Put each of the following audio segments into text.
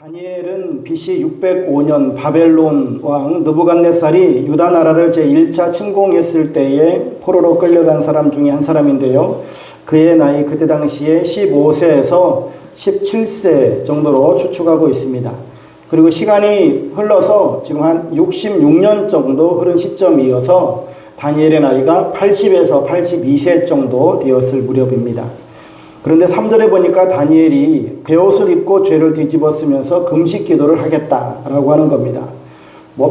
다니엘은 BC 605년 바벨론 왕 느부갓네살이 유다 나라를 제1차 침공했을 때에 포로로 끌려간 사람 중에 한 사람인데요. 그의 나이 그때 당시에 15세에서 17세 정도로 추측하고 있습니다. 그리고 시간이 흘러서 지금 한 66년 정도 흐른 시점이어서 다니엘의 나이가 80에서 82세 정도 되었을 무렵입니다. 그런데 3절에 보니까 다니엘이 베옷을 입고 죄를 뒤집어 쓰면서 금식 기도를 하겠다라고 하는 겁니다.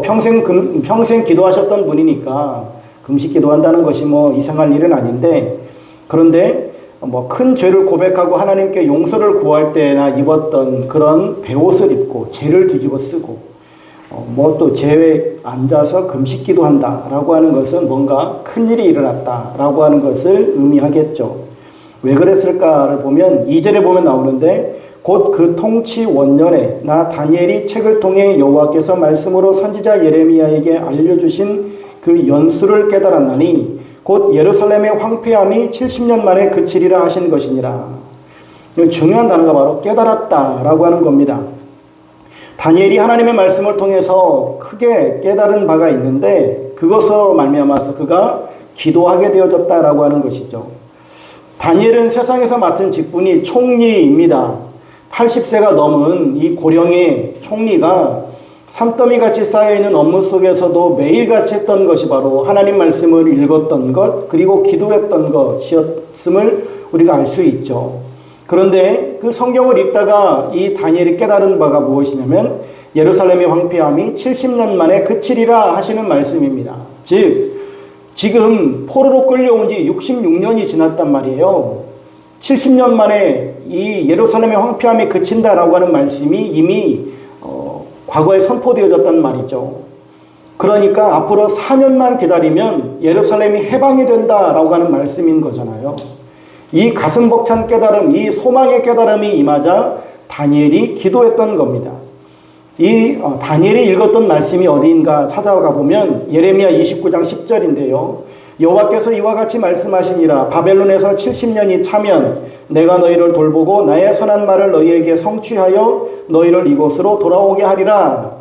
평생 기도하셨던 분이니까 금식 기도한다는 것이 이상할 일은 아닌데, 그런데 큰 죄를 고백하고 하나님께 용서를 구할 때나 입었던 그런 베옷을 입고 죄를 뒤집어 쓰고 또 죄에 앉아서 금식 기도한다라고 하는 것은 뭔가 큰일이 일어났다라고 하는 것을 의미하겠죠. 왜 그랬을까를 보면 2절에 보면 나오는데, 곧 그 통치 원년에 나 다니엘이 책을 통해 여호와께서 말씀으로 선지자 예레미야에게 알려주신 그 연수를 깨달았나니 곧 예루살렘의 황폐함이 70년 만에 그치리라 하신 것이니라. 중요한 단어가 바로 깨달았다라고 하는 겁니다. 다니엘이 하나님의 말씀을 통해서 크게 깨달은 바가 있는데, 그것으로 말미암아서 그가 기도하게 되어졌다라고 하는 것이죠. 다니엘은 세상에서 맡은 직분이 총리입니다. 80세가 넘은 이 고령의 총리가 산더미같이 쌓여있는 업무 속에서도 매일같이 했던 것이 바로 하나님 말씀을 읽었던 것, 그리고 기도했던 것이었음을 우리가 알 수 있죠. 그런데 그 성경을 읽다가 이 다니엘이 깨달은 바가 무엇이냐면, 예루살렘의 황폐함이 70년 만에 그치리라 하시는 말씀입니다. 즉 지금 포로로 끌려온 지 66년이 지났단 말이에요. 70년 만에 이 예루살렘의 황폐함이 그친다라고 하는 말씀이 이미 과거에 선포되어졌단 말이죠. 그러니까 앞으로 4년만 기다리면 예루살렘이 해방이 된다라고 하는 말씀인 거잖아요. 이 가슴 벅찬 깨달음, 이 소망의 깨달음이 임하자 다니엘이 기도했던 겁니다. 이 다니엘이 읽었던 말씀이 어디인가 찾아가 보면 예레미야 29장 10절인데요. 여호와께서 이와 같이 말씀하시니라. 바벨론에서 70년이 차면 내가 너희를 돌보고 나의 선한 말을 너희에게 성취하여 너희를 이곳으로 돌아오게 하리라.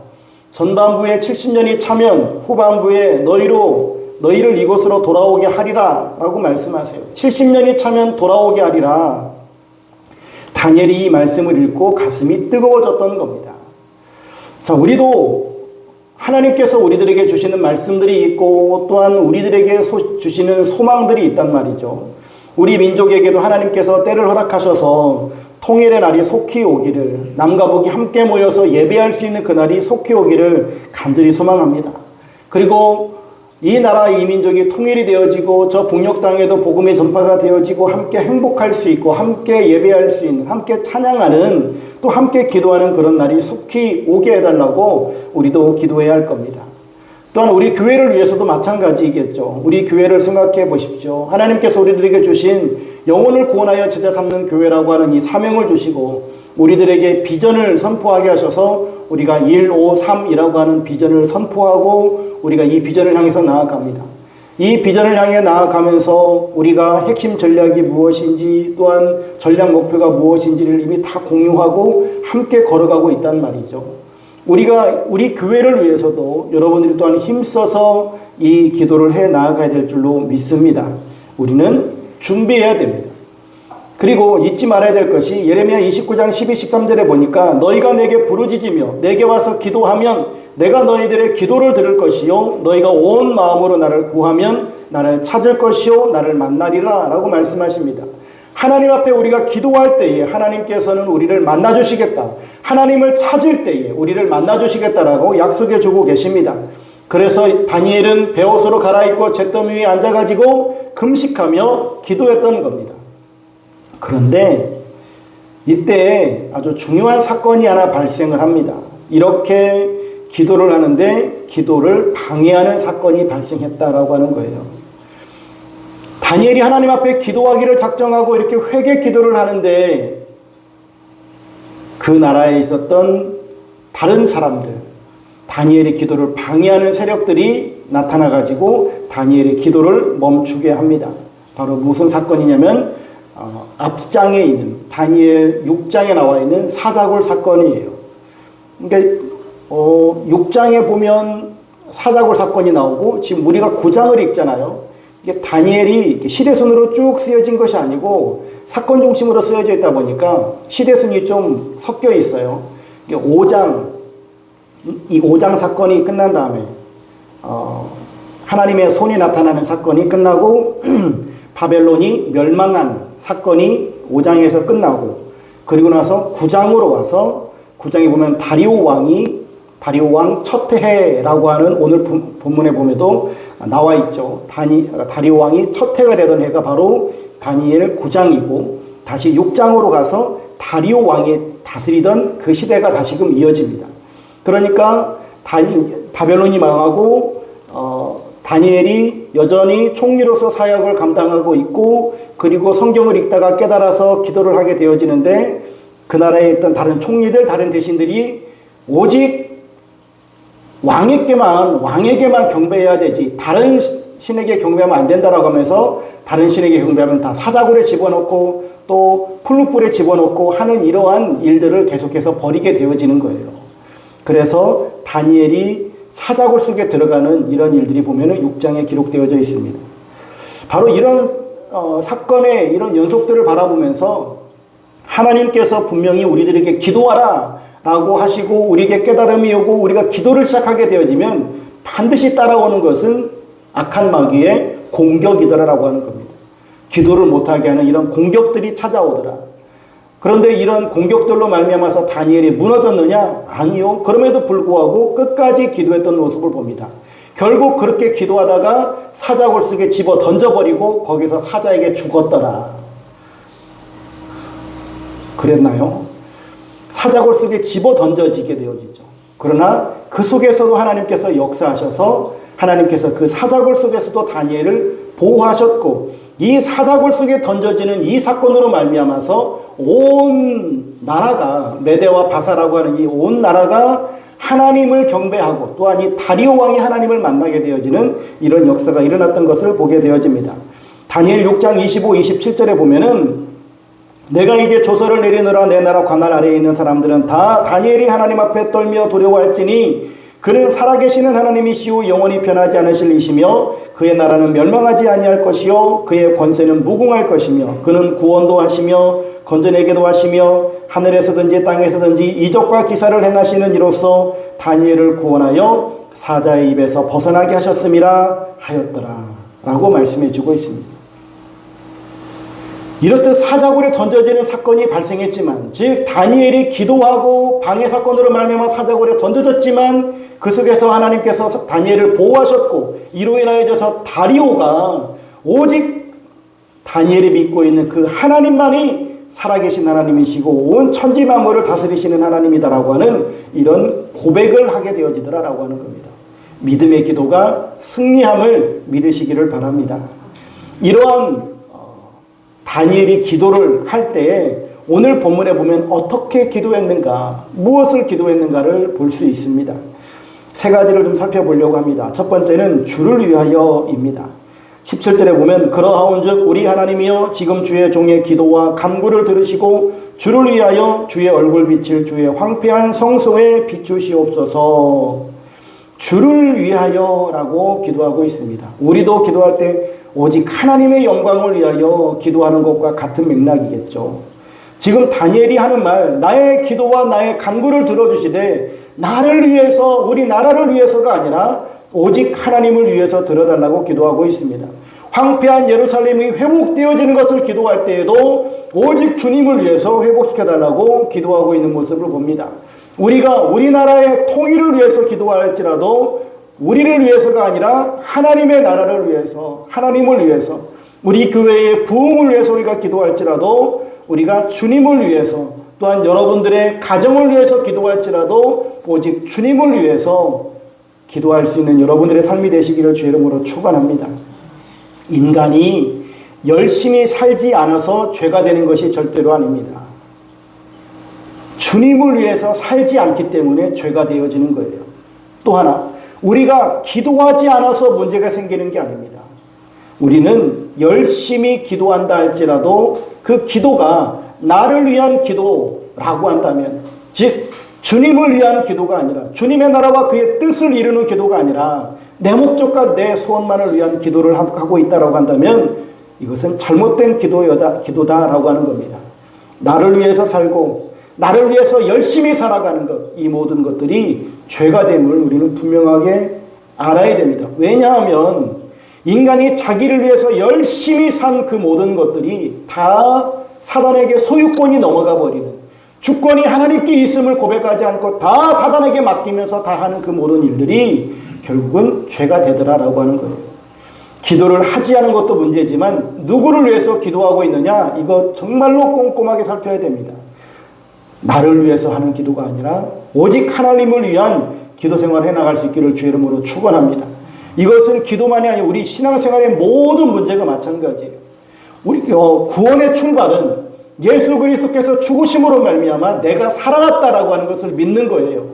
전반부에 70년이 차면 후반부에 너희를 이곳으로 돌아오게 하리라 라고 말씀하세요. 70년이 차면 돌아오게 하리라. 다니엘이 이 말씀을 읽고 가슴이 뜨거워졌던 겁니다. 자, 우리도 하나님께서 우리들에게 주시는 말씀들이 있고 또한 우리들에게 주시는 소망들이 있단 말이죠. 우리 민족에게도 하나님께서 때를 허락하셔서 통일의 날이 속히 오기를, 남과 북이 함께 모여서 예배할 수 있는 그날이 속히 오기를 간절히 소망합니다. 그리고 이 나라 이 민족이 통일이 되어지고 저 북녘 땅에도 복음의 전파가 되어지고 함께 행복할 수 있고 함께 예배할 수 있는, 함께 찬양하는, 또 함께 기도하는 그런 날이 속히 오게 해달라고 우리도 기도해야 할 겁니다. 또한 우리 교회를 위해서도 마찬가지이겠죠. 우리 교회를 생각해 보십시오. 하나님께서 우리들에게 주신 영혼을 구원하여 제자 삼는 교회라고 하는 이 사명을 주시고 우리들에게 비전을 선포하게 하셔서 우리가 153이라고 하는 비전을 선포하고 우리가 이 비전을 향해서 나아갑니다. 이 비전을 향해 나아가면서 우리가 핵심 전략이 무엇인지, 또한 전략 목표가 무엇인지를 이미 다 공유하고 함께 걸어가고 있단 말이죠. 우리 교회를 위해서도 여러분들이 또한 힘써서 이 기도를 해 나아가야 될 줄로 믿습니다. 우리는 준비해야 됩니다. 그리고 잊지 말아야 될 것이 예레미야 29장 12, 13절에 보니까 너희가 내게 부르짖으며 내게 와서 기도하면 내가 너희들의 기도를 들을 것이요 너희가 온 마음으로 나를 구하면 나를 찾을 것이요 나를 만나리라 라고 말씀하십니다. 하나님 앞에 우리가 기도할 때에 하나님께서는 우리를 만나주시겠다. 하나님을 찾을 때에 우리를 만나주시겠다라고 약속해 주고 계십니다. 그래서 다니엘은 베옷으로 갈아입고 잿더미 위에 앉아가지고 금식하며 기도했던 겁니다. 그런데 이때 아주 중요한 사건이 하나 발생을 합니다. 이렇게 기도를 하는데 기도를 방해하는 사건이 발생했다라고 하는 거예요. 다니엘이 하나님 앞에 기도하기를 작정하고 이렇게 회개 기도를 하는데 그 나라에 있었던 다른 사람들, 다니엘의 기도를 방해하는 세력들이 나타나가지고 다니엘의 기도를 멈추게 합니다. 바로 무슨 사건이냐면 앞장에 있는 다니엘 6장에 나와 있는 사자굴 사건이에요. 그러니까 6장에 보면 사자굴 사건이 나오고 지금 우리가 9장을 읽잖아요. 이게 다니엘이 시대순으로 쭉 쓰여진 것이 아니고 사건 중심으로 쓰여져 있다 보니까 시대순이 좀 섞여 있어요. 이게 5장, 이 5장 사건이 끝난 다음에 하나님의 손이 나타나는 사건이 끝나고 바벨론이 멸망한 사건이 5장에서 끝나고 그리고 나서 9장으로 와서 9장에 보면 다리오 왕 첫 해라고 하는 오늘 본문에 보면도 나와 있죠. 다리오 왕이 첫 해가 되던 해가 바로 다니엘 9장이고 다시 6장으로 가서 다리오 왕이 다스리던 그 시대가 다시금 이어집니다. 그러니까 바벨론이 망하고 다니엘이 여전히 총리로서 사역을 감당하고 있고 그리고 성경을 읽다가 깨달아서 기도를 하게 되어지는데 그 나라에 있던 다른 총리들, 다른 대신들이 오직 왕에게만 경배해야 되지 다른 신에게 경배하면 안 된다라고 하면서 다른 신에게 경배하면 다 사자굴에 집어넣고 또 풀무불에 집어넣고 하는 이러한 일들을 계속해서 벌이게 되어지는 거예요. 그래서 다니엘이 사자굴 속에 들어가는 이런 일들이 보면은 6장에 기록되어져 있습니다. 바로 이런 사건의 이런 연속들을 바라보면서 하나님께서 분명히 우리들에게 기도하라 라고 하시고 우리에게 깨달음이 오고 우리가 기도를 시작하게 되어지면 반드시 따라오는 것은 악한 마귀의 공격이더라라고 하는 겁니다. 기도를 못하게 하는 이런 공격들이 찾아오더라. 그런데 이런 공격들로 말미암아서 다니엘이 무너졌느냐? 아니요. 그럼에도 불구하고 끝까지 기도했던 모습을 봅니다. 결국 그렇게 기도하다가 사자굴 속에 집어 던져버리고 거기서 사자에게 죽었더라. 그랬나요? 사자굴 속에 집어 던져지게 되어지죠. 그러나 그 속에서도 하나님께서 역사하셔서 하나님께서 그 사자굴 속에서도 다니엘을 보호하셨고 이 사자굴 속에 던져지는 이 사건으로 말미암아서 온 나라가 메대와 바사라고 하는 이 온 나라가 하나님을 경배하고 또한 이 다리오 왕이 하나님을 만나게 되어지는 이런 역사가 일어났던 것을 보게 되어집니다. 다니엘 6장 25, 27절에 보면은 내가 이제 조서를 내리느라 내 나라 관할 아래에 있는 사람들은 다 다니엘이 하나님 앞에 떨며 두려워할지니 그는 살아계시는 하나님이시오 영원히 변하지 않으실 이시며 그의 나라는 멸망하지 아니할 것이요 그의 권세는 무궁할 것이며 그는 구원도 하시며 건져내기도 하시며 하늘에서든지 땅에서든지 이적과 기사를 행하시는 이로써 다니엘을 구원하여 사자의 입에서 벗어나게 하셨음이라 하였더라 라고 말씀해 주고 있습니다. 이렇듯 사자굴에 던져지는 사건이 발생했지만 즉 다니엘이 기도하고 방해 사건으로 말미암아 사자굴에 던져졌지만 그 속에서 하나님께서 다니엘을 보호하셨고 이로 인하여서 다리오가 오직 다니엘이 믿고 있는 그 하나님만이 살아계신 하나님이시고 온 천지 만물을 다스리시는 하나님이다라고 하는 이런 고백을 하게 되어지더라라고 하는 겁니다. 믿음의 기도가 승리함을 믿으시기를 바랍니다. 이러한 다니엘이 기도를 할 때에 오늘 본문에 보면 어떻게 기도했는가, 무엇을 기도했는가를 볼 수 있습니다. 세 가지를 좀 살펴보려고 합니다. 첫 번째는 주를 위하여입니다. 17절에 보면 그러하온즉 우리 하나님이여 지금 주의 종의 기도와 간구를 들으시고 주를 위하여 주의 얼굴빛을 주의 황폐한 성소에 비추시옵소서. 주를 위하여라고 기도하고 있습니다. 우리도 기도할 때 오직 하나님의 영광을 위하여 기도하는 것과 같은 맥락이겠죠. 지금 다니엘이 하는 말, 나의 기도와 나의 간구를 들어주시되 나를 위해서, 우리 나라를 위해서가 아니라 오직 하나님을 위해서 들어달라고 기도하고 있습니다. 황폐한 예루살렘이 회복되어지는 것을 기도할 때에도 오직 주님을 위해서 회복시켜달라고 기도하고 있는 모습을 봅니다. 우리가 우리나라의 통일을 위해서 기도할지라도 우리를 위해서가 아니라 하나님의 나라를 위해서, 하나님을 위해서, 우리 교회의 부흥을 위해서 우리가 기도할지라도 우리가 주님을 위해서, 또한 여러분들의 가정을 위해서 기도할지라도 오직 주님을 위해서 기도할 수 있는 여러분들의 삶이 되시기를 주의 이름으로 축원합니다. 인간이 열심히 살지 않아서 죄가 되는 것이 절대로 아닙니다. 주님을 위해서 살지 않기 때문에 죄가 되어지는 거예요. 또 하나, 우리가 기도하지 않아서 문제가 생기는 게 아닙니다. 우리는 열심히 기도한다 할지라도 그 기도가 나를 위한 기도라고 한다면, 즉 주님을 위한 기도가 아니라, 주님의 나라와 그의 뜻을 이루는 기도가 아니라 내 목적과 내 소원만을 위한 기도를 하고 있다고 한다면 이것은 잘못된 기도다라고 하는 겁니다. 나를 위해서 살고 나를 위해서 열심히 살아가는 것, 이 모든 것들이 죄가 됨을 우리는 분명하게 알아야 됩니다. 왜냐하면 인간이 자기를 위해서 열심히 산 그 모든 것들이 다 사단에게 소유권이 넘어가 버리는, 주권이 하나님께 있음을 고백하지 않고 다 사단에게 맡기면서 다 하는 그 모든 일들이 결국은 죄가 되더라라고 하는 거예요. 기도를 하지 않은 것도 문제지만 누구를 위해서 기도하고 있느냐, 이거 정말로 꼼꼼하게 살펴야 됩니다. 나를 위해서 하는 기도가 아니라 오직 하나님을 위한 기도 생활을 해나갈 수 있기를 주의 이름으로 축원합니다. 이것은 기도만이 아니라 우리 신앙생활의 모든 문제가 마찬가지예요. 우리 구원의 출발은 예수 그리스도께서 죽으심으로 말미암아 내가 살아났다라고 하는 것을 믿는 거예요.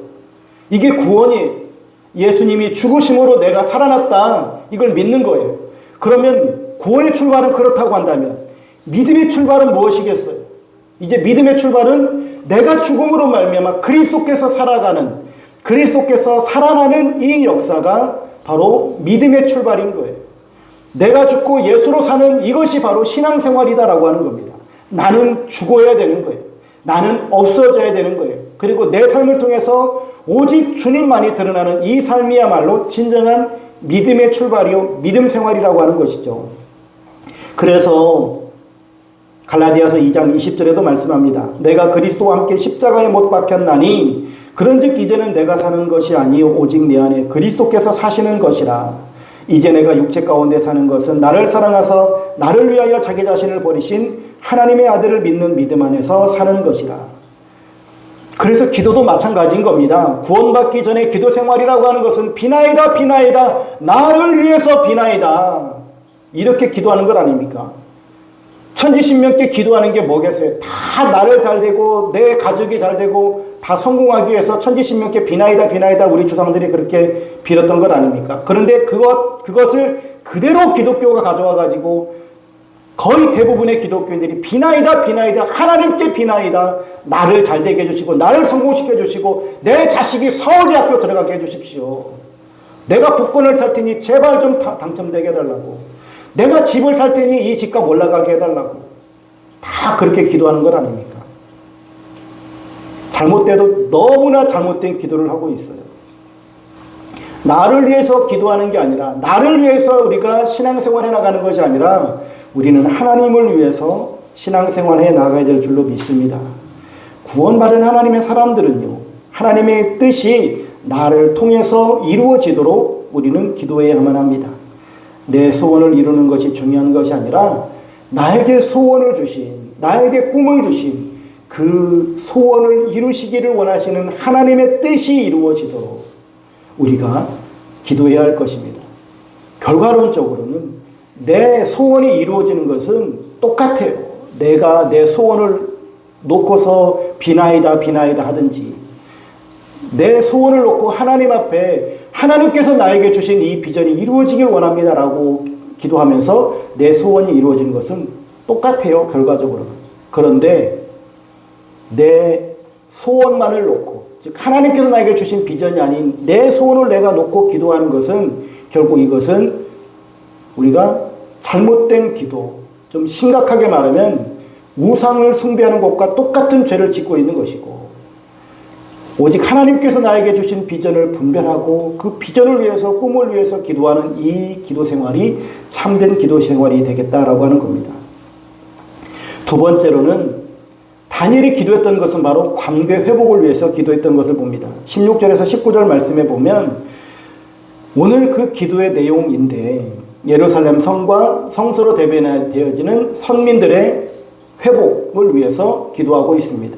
이게 구원이에요. 예수님이 죽으심으로 내가 살아났다, 이걸 믿는 거예요. 그러면 구원의 출발은 그렇다고 한다면 믿음의 출발은 무엇이겠어요? 이제 믿음의 출발은 내가 죽음으로 말미암아 그리스도께서 살아가는, 그리스도께서 살아나는 이 역사가 바로 믿음의 출발인 거예요. 내가 죽고 예수로 사는 이것이 바로 신앙생활이다라고 하는 겁니다. 나는 죽어야 되는 거예요. 나는 없어져야 되는 거예요. 그리고 내 삶을 통해서 오직 주님만이 드러나는 이 삶이야말로 진정한 믿음의 출발이요, 믿음 생활이라고 하는 것이죠. 그래서 갈라디아서 2장 20절에도 말씀합니다. 내가 그리스도와 함께 십자가에 못 박혔나니 그런즉 이제는 내가 사는 것이 아니요 오직 내 안에 그리스도께서 사시는 것이라. 이제 내가 육체 가운데 사는 것은 나를 사랑하사 나를 위하여 자기 자신을 버리신 하나님의 아들을 믿는 믿음 안에서 사는 것이라. 그래서 기도도 마찬가지인 겁니다. 구원받기 전에 기도 생활이라고 하는 것은 비나이다 비나이다, 나를 위해서 비나이다, 이렇게 기도하는 것 아닙니까? 천지신명께 기도하는 게 뭐겠어요? 다 나를 잘 되고 내 가족이 잘 되고 다 성공하기 위해서 천지신명께 비나이다 비나이다 우리 조상들이 그렇게 빌었던 것 아닙니까? 그런데 그것을 그대로 기독교가 가져와 가지고 거의 대부분의 기독교인들이 비나이다 비나이다, 하나님께 비나이다, 나를 잘 되게 해주시고 나를 성공시켜 주시고 내 자식이 서울대학교 들어가게 해주십시오, 내가 복권을 살 테니 제발 좀 당첨되게 해달라고, 내가 집을 살 테니 이 집값 올라가게 해달라고, 다 그렇게 기도하는 것 아닙니까? 잘못돼도 너무나 잘못된 기도를 하고 있어요. 나를 위해서 기도하는 게 아니라, 나를 위해서 우리가 신앙생활해 나가는 것이 아니라 우리는 하나님을 위해서 신앙생활해 나가야 될 줄로 믿습니다. 구원받은 하나님의 사람들은요, 하나님의 뜻이 나를 통해서 이루어지도록 우리는 기도해야만 합니다. 내 소원을 이루는 것이 중요한 것이 아니라 나에게 소원을 주신, 나에게 꿈을 주신 그 소원을 이루시기를 원하시는 하나님의 뜻이 이루어지도록 우리가 기도해야 할 것입니다. 결과론적으로는 내 소원이 이루어지는 것은 똑같아요. 내가 내 소원을 놓고서 비나이다 비나이다 하든지, 내 소원을 놓고 하나님 앞에 하나님께서 나에게 주신 이 비전이 이루어지길 원합니다라고 기도하면서 내 소원이 이루어지는 것은 똑같아요, 결과적으로는. 그런데 내 소원만을 놓고, 즉 하나님께서 나에게 주신 비전이 아닌 내 소원을 내가 놓고 기도하는 것은 결국 이것은 우리가 잘못된 기도, 좀 심각하게 말하면 우상을 숭배하는 것과 똑같은 죄를 짓고 있는 것이고, 오직 하나님께서 나에게 주신 비전을 분별하고 그 비전을 위해서, 꿈을 위해서 기도하는 이 기도 생활이 참된 기도 생활이 되겠다라고 하는 겁니다. 두 번째로는 다니엘이 기도했던 것은 바로 관계 회복을 위해서 기도했던 것을 봅니다. 16절에서 19절 말씀에 보면 오늘 그 기도의 내용인데, 예루살렘 성과 성소로 대변되어지는 선민들의 회복을 위해서 기도하고 있습니다.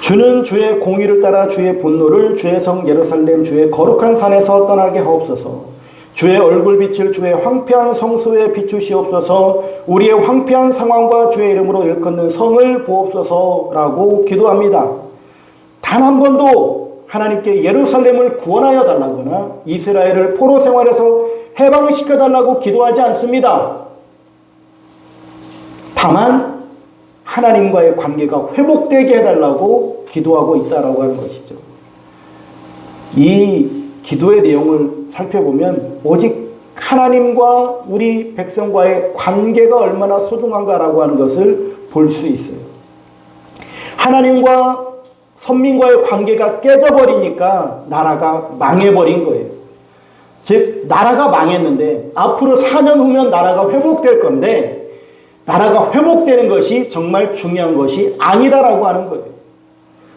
주는 주의 공의를 따라 주의 분노를 주의 성 예루살렘 주의 거룩한 산에서 떠나게 하옵소서. 주의 얼굴빛을 주의 황폐한 성소에 비추시옵소서. 우리의 황폐한 상황과 주의 이름으로 일컫는 성을 보옵소서라고 기도합니다. 단 한 번도 하나님께 예루살렘을 구원하여 달라거나 이스라엘을 포로 생활에서 해방시켜 달라고 기도하지 않습니다. 다만 하나님과의 관계가 회복되게 해달라고 기도하고 있다라고 하는 것이죠. 이 기도의 내용을 살펴보면 오직 하나님과 우리 백성과의 관계가 얼마나 소중한가라고 하는 것을 볼 수 있어요. 하나님과 선민과의 관계가 깨져버리니까 나라가 망해버린 거예요. 즉 나라가 망했는데 앞으로 4년 후면 나라가 회복될 건데 나라가 회복되는 것이 정말 중요한 것이 아니다라고 하는 거예요.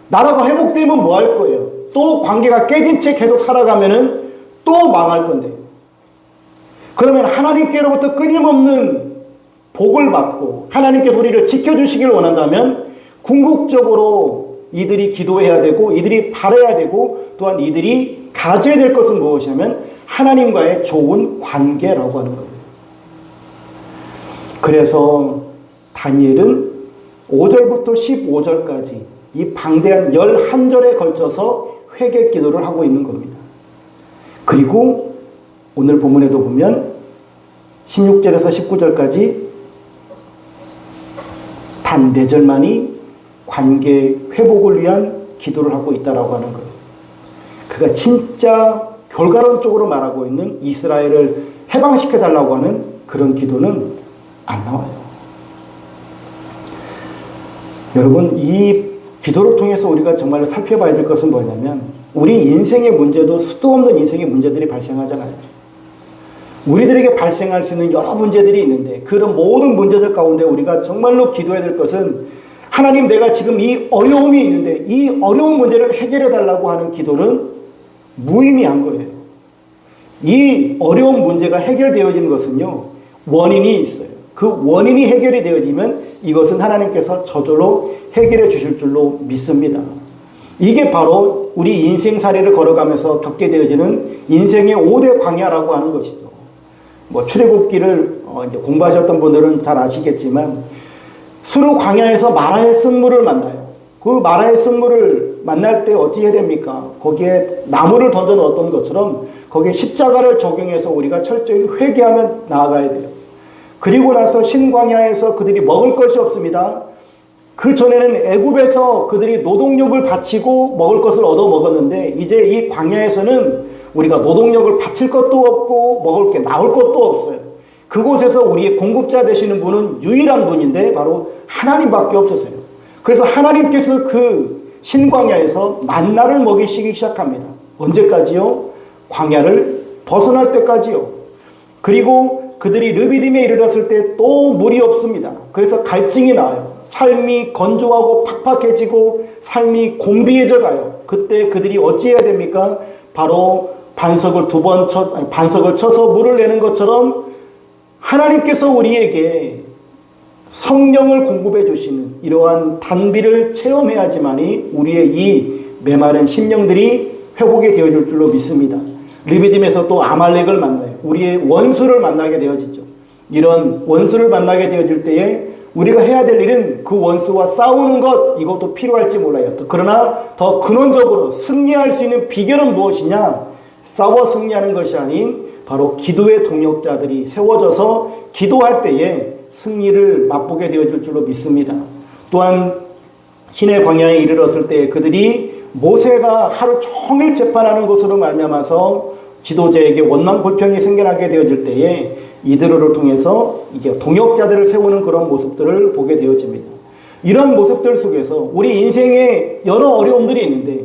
나라가 회복되면 뭐 할 거예요? 또 관계가 깨진 채 계속 살아가면은 또 망할 건데. 그러면 하나님께로부터 끊임없는 복을 받고 하나님께서 우리를 지켜주시길 원한다면 궁극적으로 이들이 기도해야 되고 이들이 바라야 되고 또한 이들이 가져야 될 것은 무엇이냐면 하나님과의 좋은 관계라고 하는 거예요. 그래서 다니엘은 5절부터 15절까지 이 방대한 11절에 걸쳐서 회개 기도를 하고 있는 겁니다. 그리고 오늘 본문에도 보면 16절에서 19절까지 단 4절만이 관계 회복을 위한 기도를 하고 있다라고 하는 거예요. 그가 진짜 결과론적으로 말하고 있는 이스라엘을 해방시켜달라고 하는 그런 기도는 안 나와요. 여러분, 이 기도를 통해서 우리가 정말 살펴봐야 될 것은 뭐냐면 우리 인생의 문제도 수도 없는 인생의 문제들이 발생하잖아요. 우리들에게 발생할 수 있는 여러 문제들이 있는데 그런 모든 문제들 가운데 우리가 정말로 기도해야 될 것은 하나님, 내가 지금 이 어려움이 있는데 이 어려운 문제를 해결해 달라고 하는 기도는 무의미한 거예요. 이 어려운 문제가 해결되어지는 것은요, 원인이 있어요. 그 원인이 해결이 되어지면 이것은 하나님께서 저절로 해결해 주실 줄로 믿습니다. 이게 바로 우리 인생사례를 걸어가면서 겪게 되어지는 인생의 5대 광야라고 하는 것이죠. 출애굽기를 이제 공부하셨던 분들은 잘 아시겠지만 수르 광야에서 마라의 쓴물을 만나요. 그 마라의 쓴물을 만날 때 어떻게 해야 됩니까? 거기에 나무를 던져 넣었던 것처럼 거기에 십자가를 적용해서 우리가 철저히 회개하며 나아가야 돼요. 그리고 나서 신광야에서 그들이 먹을 것이 없습니다. 그 전에는 애굽에서 그들이 노동력을 바치고 먹을 것을 얻어 먹었는데 이제 이 광야에서는 우리가 노동력을 바칠 것도 없고 먹을 게 나올 것도 없어요. 그곳에서 우리의 공급자 되시는 분은 유일한 분인데 바로 하나님밖에 없었어요. 그래서 하나님께서 그 신광야에서 만나를 먹이시기 시작합니다. 언제까지요? 광야를 벗어날 때까지요. 그리고 그들이 르비딤에 이르렀을 때 또 물이 없습니다. 그래서 갈증이 나요. 삶이 건조하고 팍팍해지고 삶이 공비해져 가요. 그때 그들이 어찌해야 됩니까? 바로 반석을 반석을 쳐서 물을 내는 것처럼 하나님께서 우리에게 성령을 공급해 주시는 이러한 단비를 체험해야지만이 우리의 이 메마른 심령들이 회복이 되어질 줄로 믿습니다. 르비딤에서 또 아말렉을 만나요. 우리의 원수를 만나게 되어지죠. 이런 원수를 만나게 되어질 때에 우리가 해야 될 일은 그 원수와 싸우는 것, 이것도 필요할지 몰라요. 그러나 더 근원적으로 승리할 수 있는 비결은 무엇이냐? 싸워 승리하는 것이 아닌 바로 기도의 동력자들이 세워져서 기도할 때에 승리를 맛보게 되어질 줄로 믿습니다. 또한 신의 광야에 이르렀을 때 그들이 모세가 하루 종일 재판하는 것으로 말미암아서 지도자에게 원망불평이 생겨나게 되어질 때에 이들을 통해서 이게 동역자들을 세우는 그런 모습들을 보게 되어집니다. 이런 모습들 속에서 우리 인생에 여러 어려움들이 있는데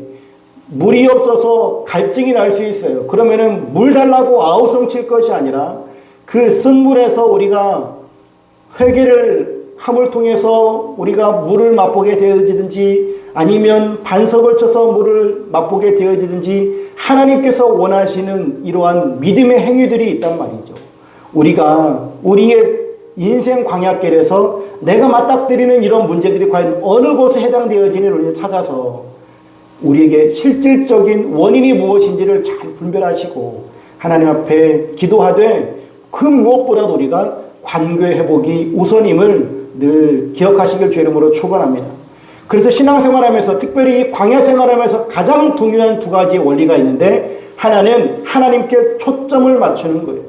물이 없어서 갈증이 날 수 있어요. 그러면은 물 달라고 아우성 칠 것이 아니라 그 쓴 물에서 우리가 회개를 함을 통해서 우리가 물을 맛보게 되어지든지 아니면 반석을 쳐서 물을 맛보게 되어지든지 하나님께서 원하시는 이러한 믿음의 행위들이 있단 말이죠. 우리가 우리의 인생 광야길에서 내가 맞닥뜨리는 이런 문제들이 과연 어느 곳에 해당되어지는지를 찾아서 우리에게 실질적인 원인이 무엇인지를 잘 분별하시고 하나님 앞에 기도하되 그 무엇보다도 우리가 관계 회복이 우선임을 늘 기억하시길 주 이름으로 축원합니다. 그래서 신앙생활하면서 특별히 이 광야 생활하면서 가장 중요한 두 가지의 원리가 있는데 하나는 하나님께 초점을 맞추는 거예요.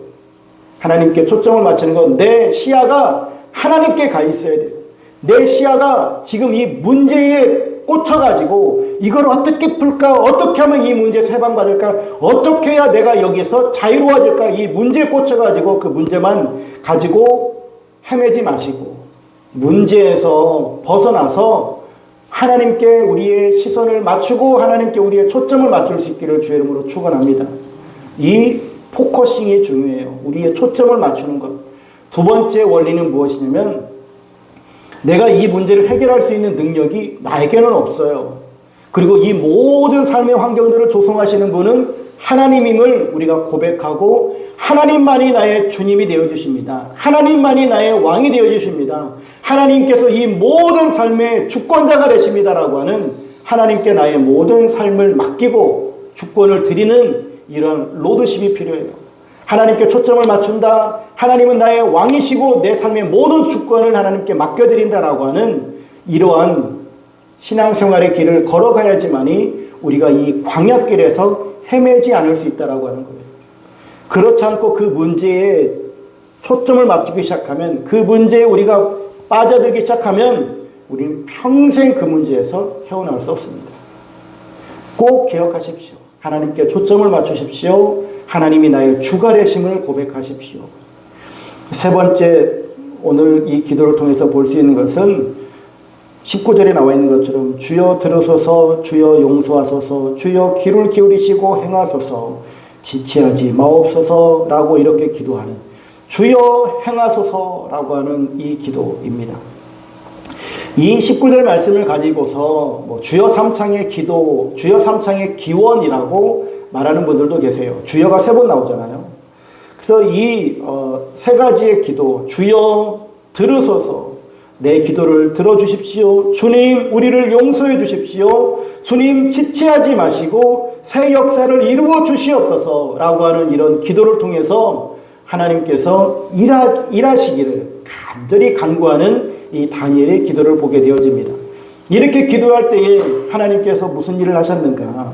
하나님께 초점을 맞추는 건 내 시야가 하나님께 가 있어야 돼요. 내 시야가 지금 이 문제에 꽂혀가지고 이걸 어떻게 풀까? 어떻게 하면 이 문제에서 해방받을까? 어떻게 해야 내가 여기서 자유로워질까? 이 문제에 꽂혀가지고 그 문제만 가지고 헤매지 마시고 문제에서 벗어나서 하나님께 우리의 시선을 맞추고 하나님께 우리의 초점을 맞출 수 있기를 주의 이름으로 축원합니다. 이 포커싱이 중요해요. 우리의 초점을 맞추는 것. 두 번째 원리는 무엇이냐면 내가 이 문제를 해결할 수 있는 능력이 나에게는 없어요. 그리고 이 모든 삶의 환경들을 조성하시는 분은 하나님임을 우리가 고백하고 하나님만이 나의 주님이 되어주십니다. 하나님만이 나의 왕이 되어주십니다. 하나님께서 이 모든 삶의 주권자가 되십니다라고 하는 하나님께 나의 모든 삶을 맡기고 주권을 드리는 이런 로드십이 필요해요. 하나님께 초점을 맞춘다. 하나님은 나의 왕이시고 내 삶의 모든 주권을 하나님께 맡겨드린다라고 하는 이러한 신앙생활의 길을 걸어가야지만이 우리가 이 광야길에서 헤매지 않을 수 있다라고 하는 거예요. 그렇지 않고 그 문제에 초점을 맞추기 시작하면 그 문제에 우리가 빠져들기 시작하면 우리는 평생 그 문제에서 헤어나올 수 없습니다. 꼭 기억하십시오. 하나님께 초점을 맞추십시오. 하나님이 나의 주가 되심을 고백하십시오. 세 번째, 오늘 이 기도를 통해서 볼 수 있는 것은 19절에 나와 있는 것처럼 주여 들으소서, 주여 용서하소서, 주여 귀를 기울이시고 행하소서, 지체하지 마옵소서라고 이렇게 기도하는 주여 행하소서라고 하는 이 기도입니다. 이 19절 말씀을 가지고서 주여 삼창의 기도, 주여 삼창의 기원이라고 말하는 분들도 계세요. 주여가 3번 나오잖아요. 그래서 이 세 가지의 기도, 주여 들으소서, 내 기도를 들어주십시오. 주님 우리를 용서해 주십시오. 주님 지체하지 마시고 새 역사를 이루어 주시옵소서 라고 하는 이런 기도를 통해서 하나님께서 일하시기를 간절히 간구하는 이 다니엘의 기도를 보게 되어집니다. 이렇게 기도할 때에 하나님께서 무슨 일을 하셨는가?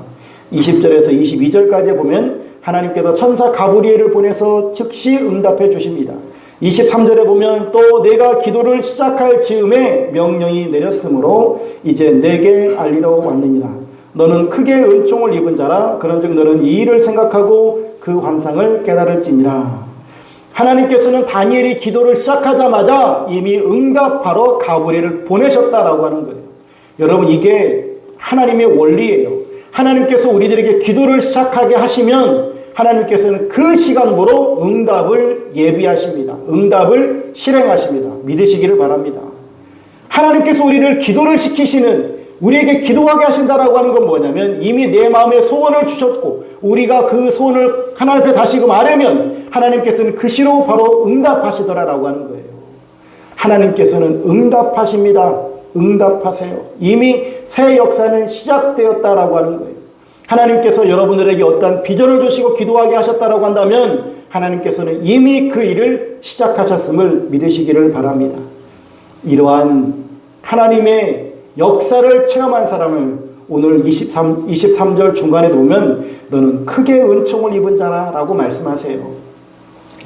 20절에서 22절까지 보면 하나님께서 천사 가브리엘을 보내서 즉시 응답해 주십니다. 23절에 보면 또 내가 기도를 시작할 즈음에 명령이 내렸으므로 이제 내게 알리러 왔느니라. 너는 크게 은총을 입은 자라. 그런즉 너는 이 일을 생각하고 그 환상을 깨달을지니라. 하나님께서는 다니엘이 기도를 시작하자마자 이미 응답하러 가브리엘을 보내셨다라고 하는 거예요. 여러분, 이게 하나님의 원리예요. 하나님께서 우리들에게 기도를 시작하게 하시면 하나님께서는 그 시간부로 응답을 예비하십니다. 응답을 실행하십니다. 믿으시기를 바랍니다. 하나님께서 우리를 기도를 시키시는, 우리에게 기도하게 하신다라고 하는 건 뭐냐면 이미 내 마음에 소원을 주셨고 우리가 그 소원을 하나님 앞에 다시 말하면 하나님께서는 그 시로 바로 응답하시더라라고 하는 거예요. 하나님께서는 응답하십니다. 응답하세요. 이미 새 역사는 시작되었다라고 하는 거예요. 하나님께서 여러분들에게 어떤 비전을 주시고 기도하게 하셨다라고 한다면 하나님께서는 이미 그 일을 시작하셨음을 믿으시기를 바랍니다. 이러한 하나님의 역사를 체험한 사람을 오늘 23절 중간에 보면 너는 크게 은총을 입은 자라고 말씀하세요.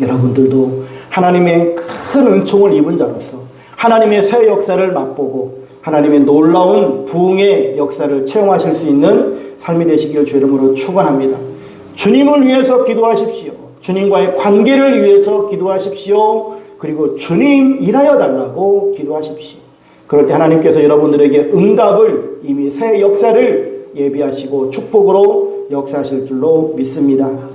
여러분들도 하나님의 큰 은총을 입은 자로서 하나님의 새 역사를 맛보고 하나님의 놀라운 부흥의 역사를 체험하실 수 있는 삶이 되시길 주 이름으로 축원합니다. 주님을 위해서 기도하십시오. 주님과의 관계를 위해서 기도하십시오. 그리고 주님 일하여 달라고 기도하십시오. 그럴 때 하나님께서 여러분들에게 응답을 이미 새 역사를 예비하시고 축복으로 역사하실 줄로 믿습니다.